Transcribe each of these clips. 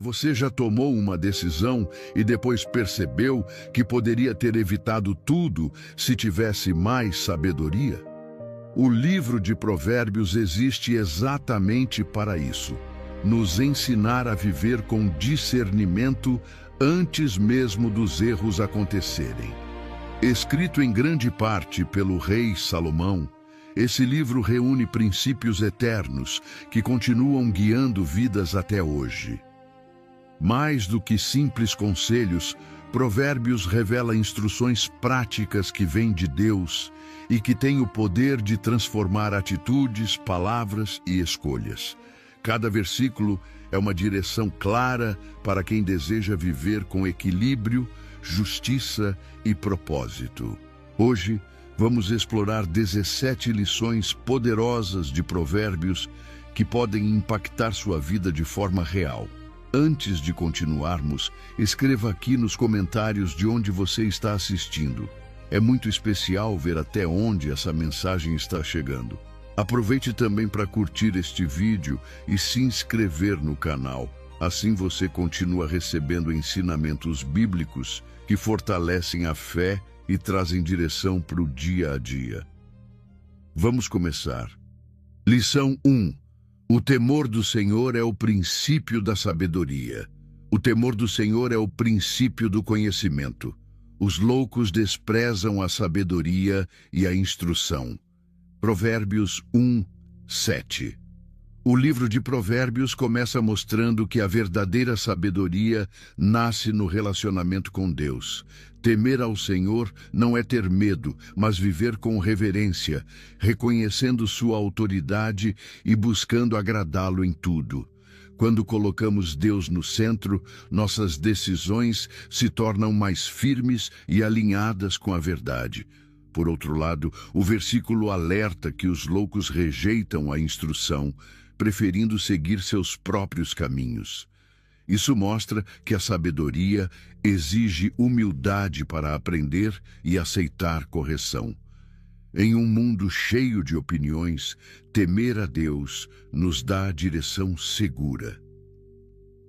Você já tomou uma decisão e depois percebeu que poderia ter evitado tudo se tivesse mais sabedoria? O livro de Provérbios existe exatamente para isso, nos ensinar a viver com discernimento antes mesmo dos erros acontecerem. Escrito em grande parte pelo rei Salomão, esse livro reúne princípios eternos que continuam guiando vidas até hoje. Mais do que simples conselhos, Provérbios revela instruções práticas que vêm de Deus e que têm o poder de transformar atitudes, palavras e escolhas. Cada versículo é uma direção clara para quem deseja viver com equilíbrio, justiça e propósito. Hoje, vamos explorar 17 lições poderosas de Provérbios que podem impactar sua vida de forma real. Antes de continuarmos, escreva aqui nos comentários de onde você está assistindo. É muito especial ver até onde essa mensagem está chegando. Aproveite também para curtir este vídeo e se inscrever no canal. Assim você continua recebendo ensinamentos bíblicos que fortalecem a fé e trazem direção para o dia a dia. Vamos começar. Lição 1. O temor do Senhor é o princípio da sabedoria. O temor do Senhor é o princípio do conhecimento. Os loucos desprezam a sabedoria e a instrução. Provérbios 1, 7. O livro de Provérbios começa mostrando que a verdadeira sabedoria nasce no relacionamento com Deus. Temer ao Senhor não é ter medo, mas viver com reverência, reconhecendo sua autoridade e buscando agradá-lo em tudo. Quando colocamos Deus no centro, nossas decisões se tornam mais firmes e alinhadas com a verdade. Por outro lado, o versículo alerta que os loucos rejeitam a instrução, preferindo seguir seus próprios caminhos. Isso mostra que a sabedoria exige humildade para aprender e aceitar correção. Em um mundo cheio de opiniões, temer a Deus nos dá a direção segura.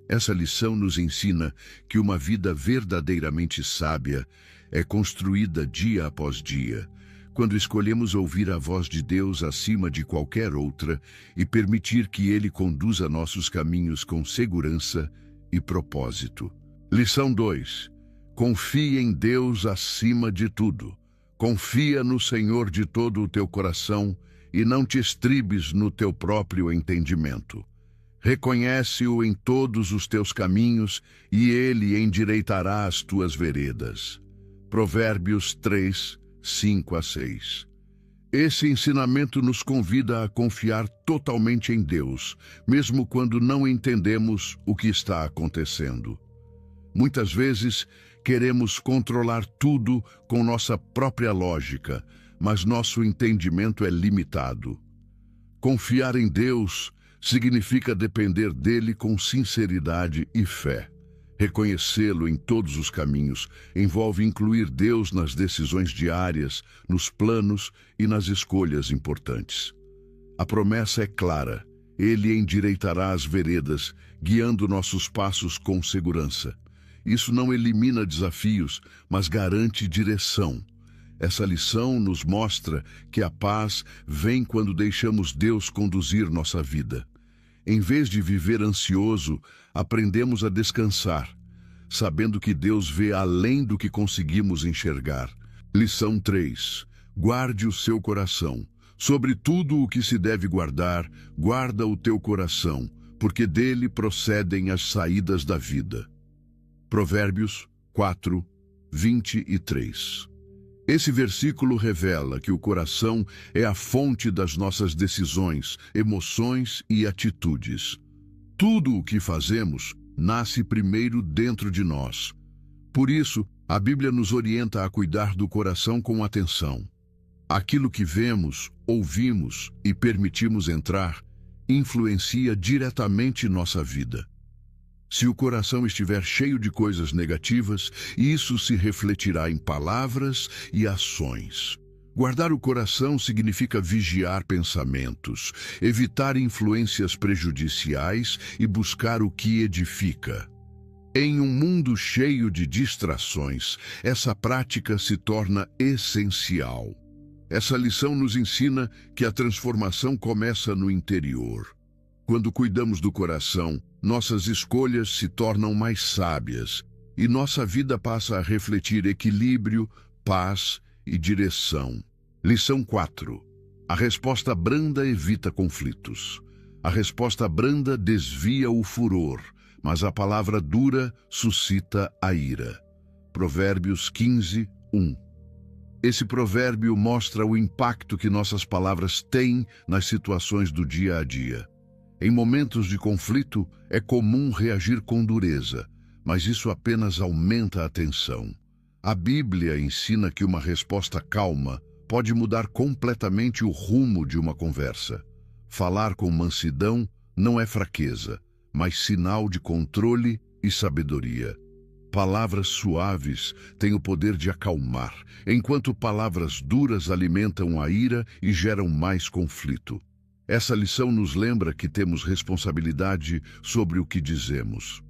Essa lição nos ensina que uma vida verdadeiramente sábia é construída dia após dia, quando escolhemos ouvir a voz de Deus acima de qualquer outra e permitir que Ele conduza nossos caminhos com segurança e propósito. Lição 2. Confie em Deus acima de tudo. Confia no Senhor de todo o teu coração e não te estribes no teu próprio entendimento. Reconhece-o em todos os teus caminhos e Ele endireitará as tuas veredas. Provérbios 3, 5 a 6. Esse ensinamento nos convida a confiar totalmente em Deus, mesmo quando não entendemos o que está acontecendo. Muitas vezes, queremos controlar tudo com nossa própria lógica, mas nosso entendimento é limitado. Confiar em Deus significa depender dele com sinceridade e fé. Reconhecê-lo em todos os caminhos envolve incluir Deus nas decisões diárias, nos planos e nas escolhas importantes. A promessa é clara: Ele endireitará as veredas, guiando nossos passos com segurança. Isso não elimina desafios, mas garante direção. Essa lição nos mostra que a paz vem quando deixamos Deus conduzir nossa vida. Em vez de viver ansioso, aprendemos a descansar, sabendo que Deus vê além do que conseguimos enxergar. Lição 3. Guarde o seu coração. Sobre tudo o que se deve guardar, guarda o teu coração, porque dele procedem as saídas da vida. Provérbios 4, 23. Esse versículo revela que o coração é a fonte das nossas decisões, emoções e atitudes. Tudo o que fazemos nasce primeiro dentro de nós. Por isso, a Bíblia nos orienta a cuidar do coração com atenção. Aquilo que vemos, ouvimos e permitimos entrar influencia diretamente nossa vida. Se o coração estiver cheio de coisas negativas, isso se refletirá em palavras e ações. Guardar o coração significa vigiar pensamentos, evitar influências prejudiciais e buscar o que edifica. Em um mundo cheio de distrações, essa prática se torna essencial. Essa lição nos ensina que a transformação começa no interior. Quando cuidamos do coração, nossas escolhas se tornam mais sábias e nossa vida passa a refletir equilíbrio, paz e direção. Lição 4. A resposta branda evita conflitos. A resposta branda desvia o furor, mas a palavra dura suscita a ira. Provérbios 15, 1. Esse provérbio mostra o impacto que nossas palavras têm nas situações do dia a dia. Em momentos de conflito, é comum reagir com dureza, mas isso apenas aumenta a tensão. A Bíblia ensina que uma resposta calma pode mudar completamente o rumo de uma conversa. Falar com mansidão não é fraqueza, mas sinal de controle e sabedoria. Palavras suaves têm o poder de acalmar, enquanto palavras duras alimentam a ira e geram mais conflito. Essa lição nos lembra que temos responsabilidade sobre o que dizemos.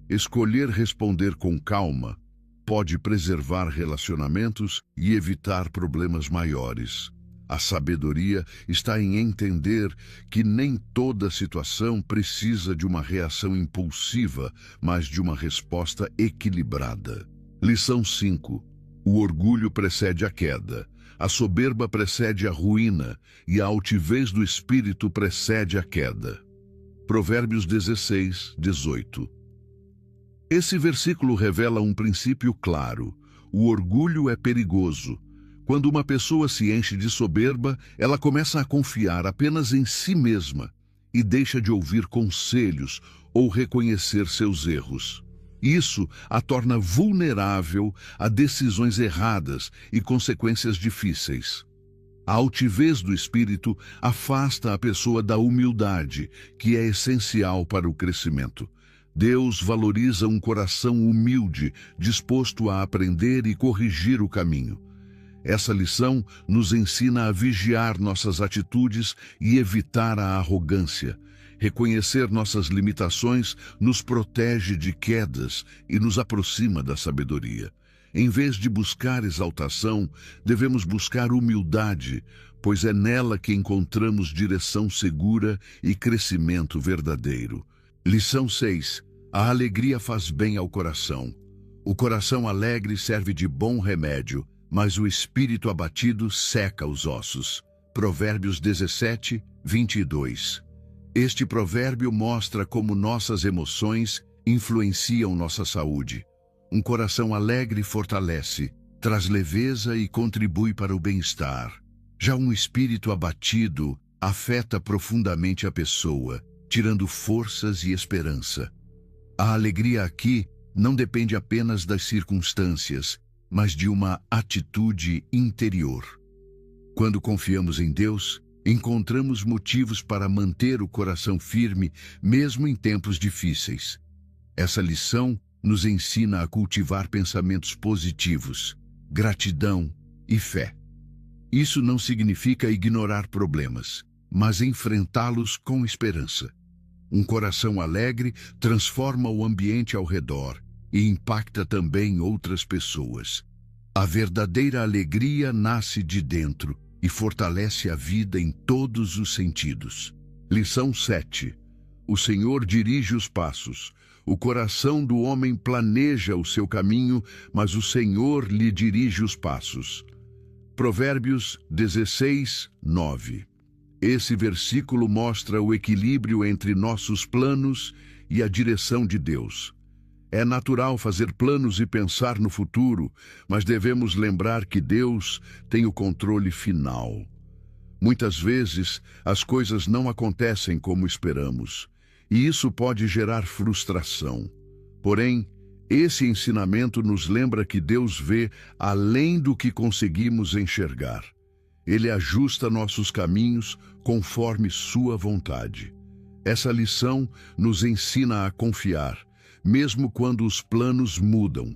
Escolher responder com calma pode preservar relacionamentos e evitar problemas maiores. A sabedoria está em entender que nem toda situação precisa de uma reação impulsiva, mas de uma resposta equilibrada. Lição 5. O orgulho precede a queda, a soberba precede a ruína e a altivez do espírito precede a queda. Provérbios 16, 18. Esse versículo revela um princípio claro. O orgulho é perigoso. Quando uma pessoa se enche de soberba, ela começa a confiar apenas em si mesma e deixa de ouvir conselhos ou reconhecer seus erros. Isso a torna vulnerável a decisões erradas e consequências difíceis. A altivez do espírito afasta a pessoa da humildade, que é essencial para o crescimento. Deus valoriza um coração humilde, disposto a aprender e corrigir o caminho. Essa lição nos ensina a vigiar nossas atitudes e evitar a arrogância. Reconhecer nossas limitações nos protege de quedas e nos aproxima da sabedoria. Em vez de buscar exaltação, devemos buscar humildade, pois é nela que encontramos direção segura e crescimento verdadeiro. Lição 6. A alegria faz bem ao coração. O coração alegre serve de bom remédio, mas o espírito abatido seca os ossos. Provérbios 17, 22. Este provérbio mostra como nossas emoções influenciam nossa saúde. Um coração alegre fortalece, traz leveza e contribui para o bem-estar. Já um espírito abatido afeta profundamente a pessoa, tirando forças e esperança. A alegria aqui não depende apenas das circunstâncias, mas de uma atitude interior. Quando confiamos em Deus, encontramos motivos para manter o coração firme, mesmo em tempos difíceis. Essa lição nos ensina a cultivar pensamentos positivos, gratidão e fé. Isso não significa ignorar problemas, mas enfrentá-los com esperança. Um coração alegre transforma o ambiente ao redor e impacta também outras pessoas. A verdadeira alegria nasce de dentro e fortalece a vida em todos os sentidos. Lição 7. O Senhor dirige os passos. O coração do homem planeja o seu caminho, mas o Senhor lhe dirige os passos. Provérbios 16, 9. Esse versículo mostra o equilíbrio entre nossos planos e a direção de Deus. É natural fazer planos e pensar no futuro, mas devemos lembrar que Deus tem o controle final. Muitas vezes, as coisas não acontecem como esperamos, e isso pode gerar frustração. Porém, esse ensinamento nos lembra que Deus vê além do que conseguimos enxergar. Ele ajusta nossos caminhos conforme sua vontade. Essa lição nos ensina a confiar, mesmo quando os planos mudam.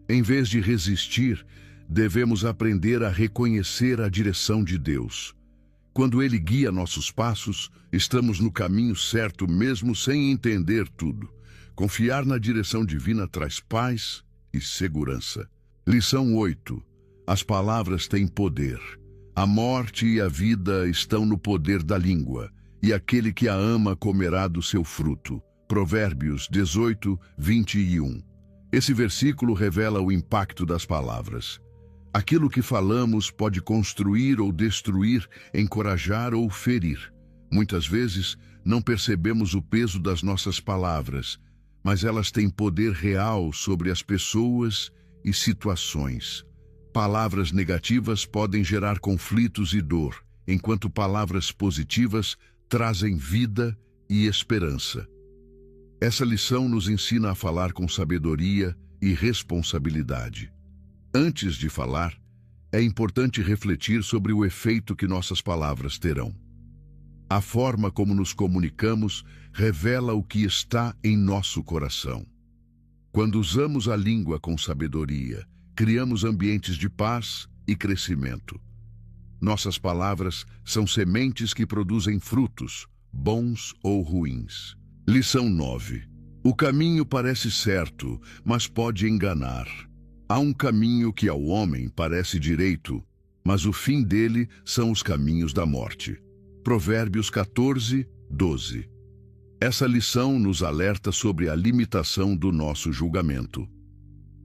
Em vez de resistir, devemos aprender a reconhecer a direção de Deus. Quando Ele guia nossos passos, estamos no caminho certo mesmo sem entender tudo. Confiar na direção divina traz paz e segurança. Lição 8. As palavras têm poder. A morte e a vida estão no poder da língua, e aquele que a ama comerá do seu fruto. Provérbios 18, 21. Esse versículo revela o impacto das palavras. Aquilo que falamos pode construir ou destruir, encorajar ou ferir. Muitas vezes, não percebemos o peso das nossas palavras, mas elas têm poder real sobre as pessoas e situações. Palavras negativas podem gerar conflitos e dor, enquanto palavras positivas trazem vida e esperança. Essa lição nos ensina a falar com sabedoria e responsabilidade. Antes de falar, é importante refletir sobre o efeito que nossas palavras terão. A forma como nos comunicamos revela o que está em nosso coração. Quando usamos a língua com sabedoria, criamos ambientes de paz e crescimento. Nossas palavras são sementes que produzem frutos, bons ou ruins. Lição 9. O caminho parece certo, mas pode enganar. Há um caminho que ao homem parece direito, mas o fim dele são os caminhos da morte. Provérbios 14, 12. Essa lição nos alerta sobre a limitação do nosso julgamento.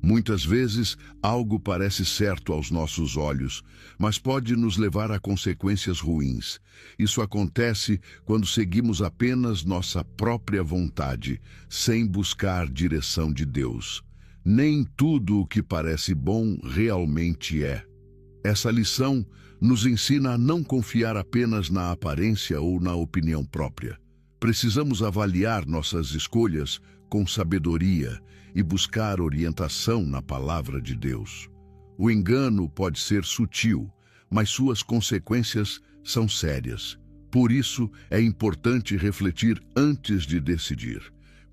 Muitas vezes, algo parece certo aos nossos olhos, mas pode nos levar a consequências ruins. Isso acontece quando seguimos apenas nossa própria vontade, sem buscar direção de Deus. Nem tudo o que parece bom realmente é. Essa lição nos ensina a não confiar apenas na aparência ou na opinião própria. Precisamos avaliar nossas escolhas com sabedoria e buscar orientação na palavra de Deus. O engano pode ser sutil, mas suas consequências são sérias. Por isso, é importante refletir antes de decidir.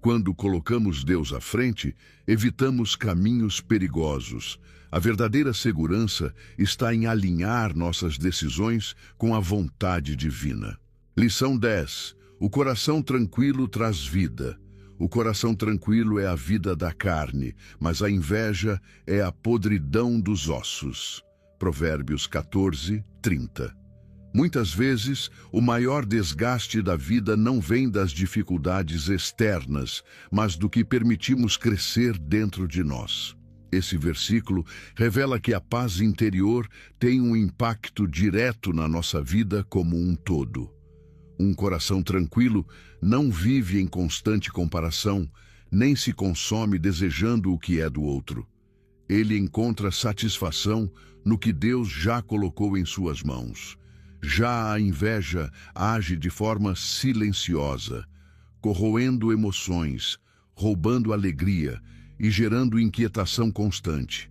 Quando colocamos Deus à frente, evitamos caminhos perigosos. A verdadeira segurança está em alinhar nossas decisões com a vontade divina. Lição 10. O coração tranquilo traz vida. O coração tranquilo é a vida da carne, mas a inveja é a podridão dos ossos. Provérbios 14, 30. Muitas vezes, o maior desgaste da vida não vem das dificuldades externas, mas do que permitimos crescer dentro de nós. Esse versículo revela que a paz interior tem um impacto direto na nossa vida como um todo. Um coração tranquilo não vive em constante comparação, nem se consome desejando o que é do outro. Ele encontra satisfação no que Deus já colocou em suas mãos. Já a inveja age de forma silenciosa, corroendo emoções, roubando alegria e gerando inquietação constante.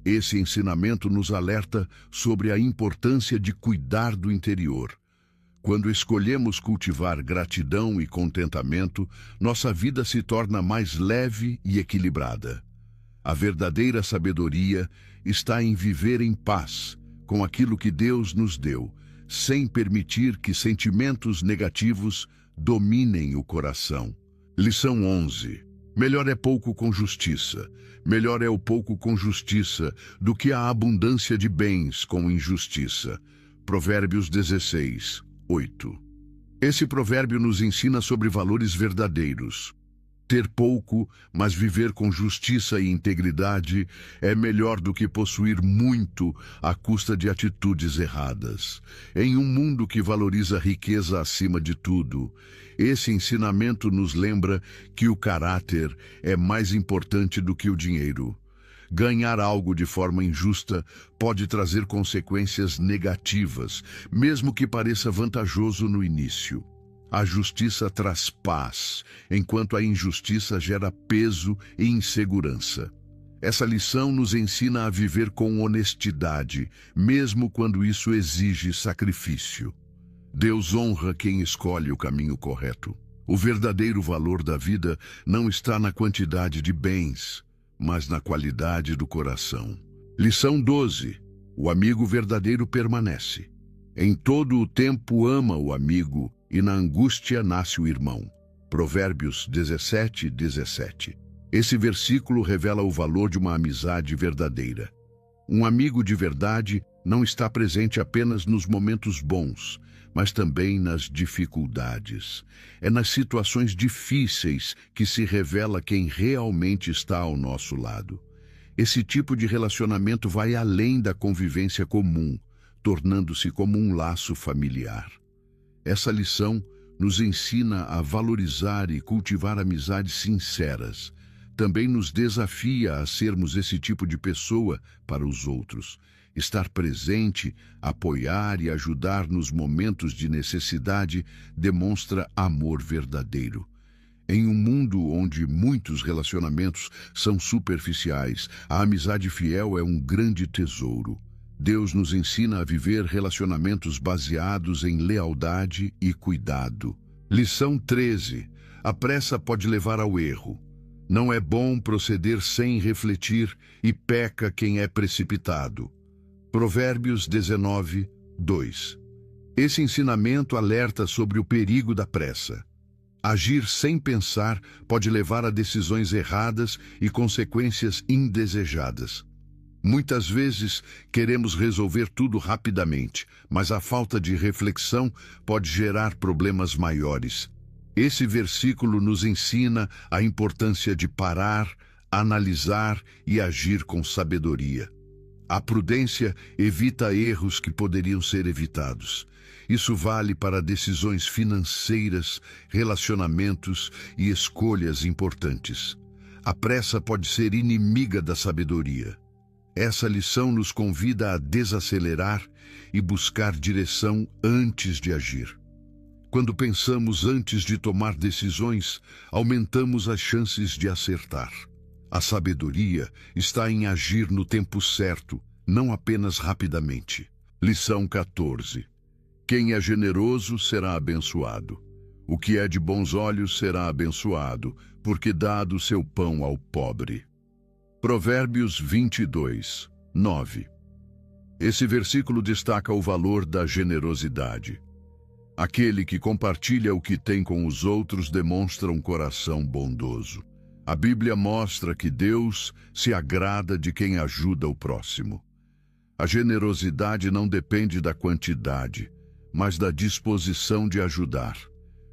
Esse ensinamento nos alerta sobre a importância de cuidar do interior. Quando escolhemos cultivar gratidão e contentamento, nossa vida se torna mais leve e equilibrada. A verdadeira sabedoria está em viver em paz com aquilo que Deus nos deu, sem permitir que sentimentos negativos dominem o coração. Lição 11. Melhor é pouco com justiça. Melhor é o pouco com justiça do que a abundância de bens com injustiça. Provérbios 16, 8. Esse provérbio nos ensina sobre valores verdadeiros. Ter pouco, mas viver com justiça e integridade é melhor do que possuir muito à custa de atitudes erradas. Em um mundo que valoriza a riqueza acima de tudo, esse ensinamento nos lembra que o caráter é mais importante do que o dinheiro. Ganhar algo de forma injusta pode trazer consequências negativas, mesmo que pareça vantajoso no início. A justiça traz paz, enquanto a injustiça gera peso e insegurança. Essa lição nos ensina a viver com honestidade, mesmo quando isso exige sacrifício. Deus honra quem escolhe o caminho correto. O verdadeiro valor da vida não está na quantidade de bens, mas na qualidade do coração. Lição 12. O amigo verdadeiro permanece. Em todo o tempo ama o amigo, e na angústia nasce o irmão. Provérbios 17, 17. Esse versículo revela o valor de uma amizade verdadeira. Um amigo de verdade não está presente apenas nos momentos bons, mas também nas dificuldades. É nas situações difíceis que se revela quem realmente está ao nosso lado. Esse tipo de relacionamento vai além da convivência comum, tornando-se como um laço familiar. Essa lição nos ensina a valorizar e cultivar amizades sinceras. Também nos desafia a sermos esse tipo de pessoa para os outros. Estar presente, apoiar e ajudar nos momentos de necessidade demonstra amor verdadeiro. Em um mundo onde muitos relacionamentos são superficiais, a amizade fiel é um grande tesouro. Deus nos ensina a viver relacionamentos baseados em lealdade e cuidado. Lição 13. A pressa pode levar ao erro. Não é bom proceder sem refletir e peca quem é precipitado. Provérbios 19, 2. Esse ensinamento alerta sobre o perigo da pressa. Agir sem pensar pode levar a decisões erradas e consequências indesejadas. Muitas vezes queremos resolver tudo rapidamente, mas a falta de reflexão pode gerar problemas maiores. Esse versículo nos ensina a importância de parar, analisar e agir com sabedoria. A prudência evita erros que poderiam ser evitados. Isso vale para decisões financeiras, relacionamentos e escolhas importantes. A pressa pode ser inimiga da sabedoria. Essa lição nos convida a desacelerar e buscar direção antes de agir. Quando pensamos antes de tomar decisões, aumentamos as chances de acertar. A sabedoria está em agir no tempo certo, não apenas rapidamente. Lição 14. Quem é generoso será abençoado. O que é de bons olhos será abençoado, porque dá do seu pão ao pobre. Provérbios 22, 9. Esse versículo destaca o valor da generosidade. Aquele que compartilha o que tem com os outros demonstra um coração bondoso. A Bíblia mostra que Deus se agrada de quem ajuda o próximo. A generosidade não depende da quantidade, mas da disposição de ajudar.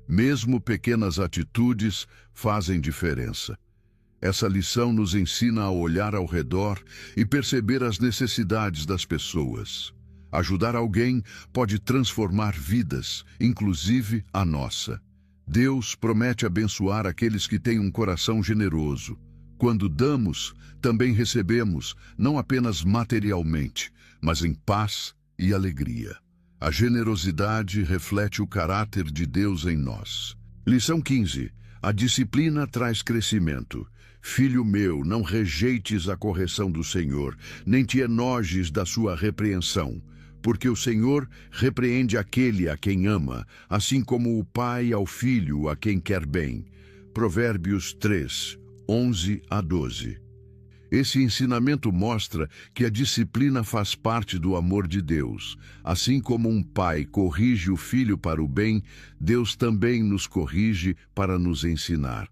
Mesmo pequenas atitudes fazem diferença. Essa lição nos ensina a olhar ao redor e perceber as necessidades das pessoas. Ajudar alguém pode transformar vidas, inclusive a nossa. Deus promete abençoar aqueles que têm um coração generoso. Quando damos, também recebemos, não apenas materialmente, mas em paz e alegria. A generosidade reflete o caráter de Deus em nós. Lição 15. A disciplina traz crescimento. Filho meu, não rejeites a correção do Senhor, nem te enojes da sua repreensão, porque o Senhor repreende aquele a quem ama, assim como o pai ao filho a quem quer bem. Provérbios 3, 11 a 12. Esse ensinamento mostra que a disciplina faz parte do amor de Deus. Assim como um pai corrige o filho para o bem, Deus também nos corrige para nos ensinar.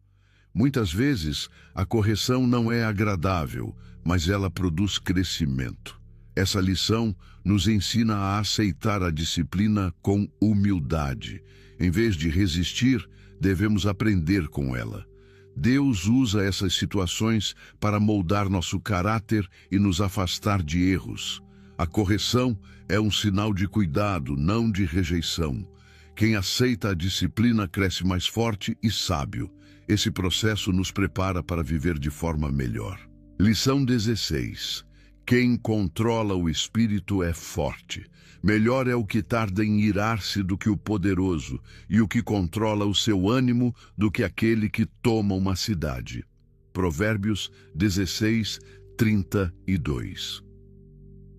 Muitas vezes, a correção não é agradável, mas ela produz crescimento. Essa lição nos ensina a aceitar a disciplina com humildade. Em vez de resistir, devemos aprender com ela. Deus usa essas situações para moldar nosso caráter e nos afastar de erros. A correção é um sinal de cuidado, não de rejeição. Quem aceita a disciplina cresce mais forte e sábio. Esse processo nos prepara para viver de forma melhor. Lição 16. Quem controla o espírito é forte. Melhor é o que tarda em irar-se do que o poderoso, e o que controla o seu ânimo do que aquele que toma uma cidade. Provérbios 16, 32.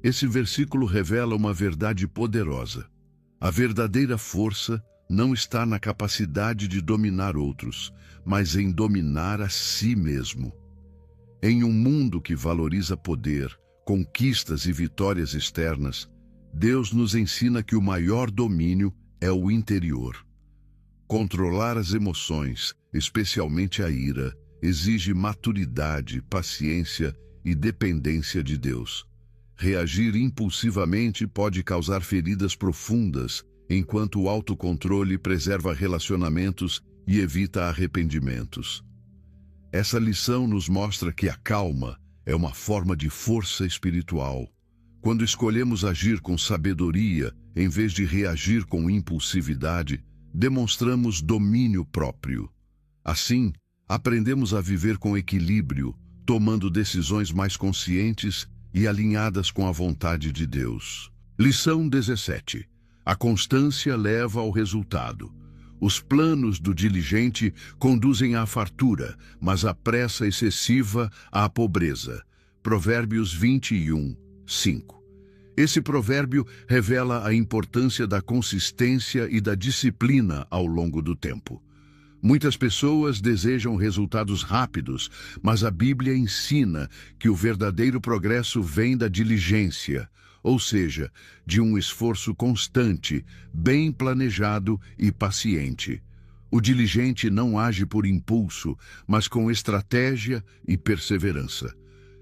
Esse versículo revela uma verdade poderosa. A verdadeira força não está na capacidade de dominar outros, mas em dominar a si mesmo. Em um mundo que valoriza poder, conquistas e vitórias externas, Deus nos ensina que o maior domínio é o interior. Controlar as emoções, especialmente a ira, exige maturidade, paciência e dependência de Deus. Reagir impulsivamente pode causar feridas profundas, enquanto o autocontrole preserva relacionamentos e evita arrependimentos. Essa lição nos mostra que a calma é uma forma de força espiritual. Quando escolhemos agir com sabedoria, em vez de reagir com impulsividade, demonstramos domínio próprio. Assim, aprendemos a viver com equilíbrio, tomando decisões mais conscientes e alinhadas com a vontade de Deus. Lição 17. A constância leva ao resultado. Os planos do diligente conduzem à fartura, mas a pressa excessiva à pobreza. Provérbios 21, 5. Esse provérbio revela a importância da consistência e da disciplina ao longo do tempo. Muitas pessoas desejam resultados rápidos, mas a Bíblia ensina que o verdadeiro progresso vem da diligência, ou seja, de um esforço constante, bem planejado e paciente. O diligente não age por impulso, mas com estratégia e perseverança.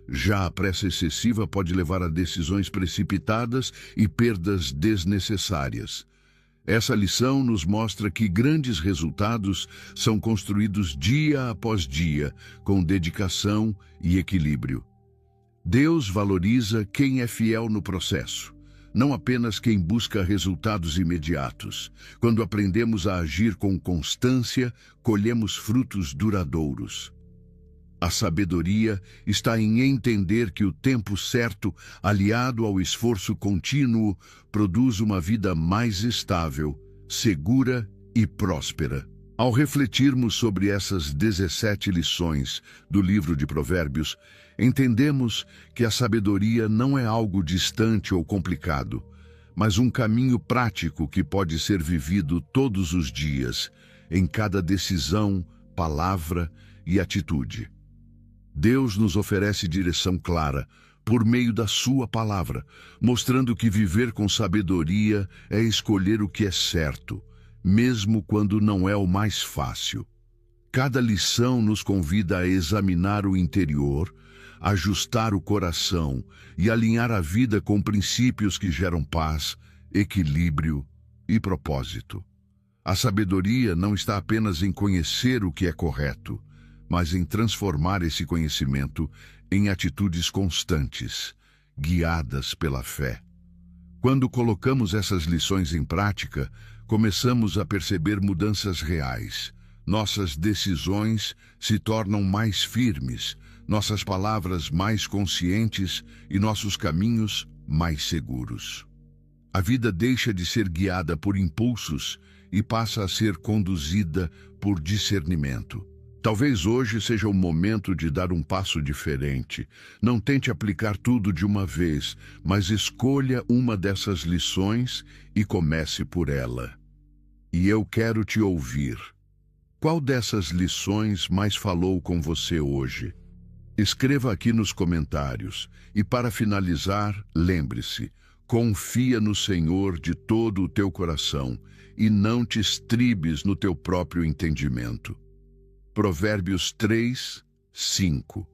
Já a pressa excessiva pode levar a decisões precipitadas e perdas desnecessárias. Essa lição nos mostra que grandes resultados são construídos dia após dia, com dedicação e equilíbrio. Deus valoriza quem é fiel no processo, não apenas quem busca resultados imediatos. Quando aprendemos a agir com constância, colhemos frutos duradouros. A sabedoria está em entender que o tempo certo, aliado ao esforço contínuo, produz uma vida mais estável, segura e próspera. Ao refletirmos sobre essas 17 lições do livro de Provérbios, entendemos que a sabedoria não é algo distante ou complicado, mas um caminho prático que pode ser vivido todos os dias, em cada decisão, palavra e atitude. Deus nos oferece direção clara por meio da sua palavra, mostrando que viver com sabedoria é escolher o que é certo, mesmo quando não é o mais fácil. Cada lição nos convida a examinar o interior, ajustar o coração e alinhar a vida com princípios que geram paz, equilíbrio e propósito. A sabedoria não está apenas em conhecer o que é correto, mas em transformar esse conhecimento em atitudes constantes, guiadas pela fé. Quando colocamos essas lições em prática, começamos a perceber mudanças reais. Nossas decisões se tornam mais firmes, nossas palavras mais conscientes e nossos caminhos mais seguros. A vida deixa de ser guiada por impulsos e passa a ser conduzida por discernimento. Talvez hoje seja o momento de dar um passo diferente. Não tente aplicar tudo de uma vez, mas escolha uma dessas lições e comece por ela. E eu quero te ouvir. Qual dessas lições mais falou com você hoje? Escreva aqui nos comentários. E para finalizar, lembre-se, confia no Senhor de todo o teu coração e não te estribes no teu próprio entendimento. Provérbios 3, 5.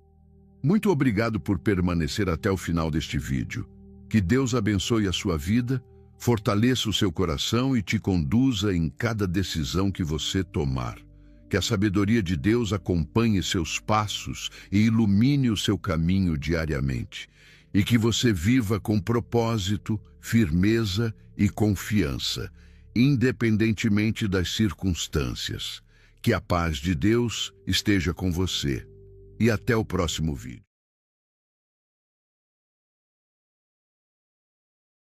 Muito obrigado por permanecer até o final deste vídeo. Que Deus abençoe a sua vida, fortaleça o seu coração e te conduza em cada decisão que você tomar. Que a sabedoria de Deus acompanhe seus passos e ilumine o seu caminho diariamente. E que você viva com propósito, firmeza e confiança, independentemente das circunstâncias. Que a paz de Deus esteja com você. E até o próximo vídeo.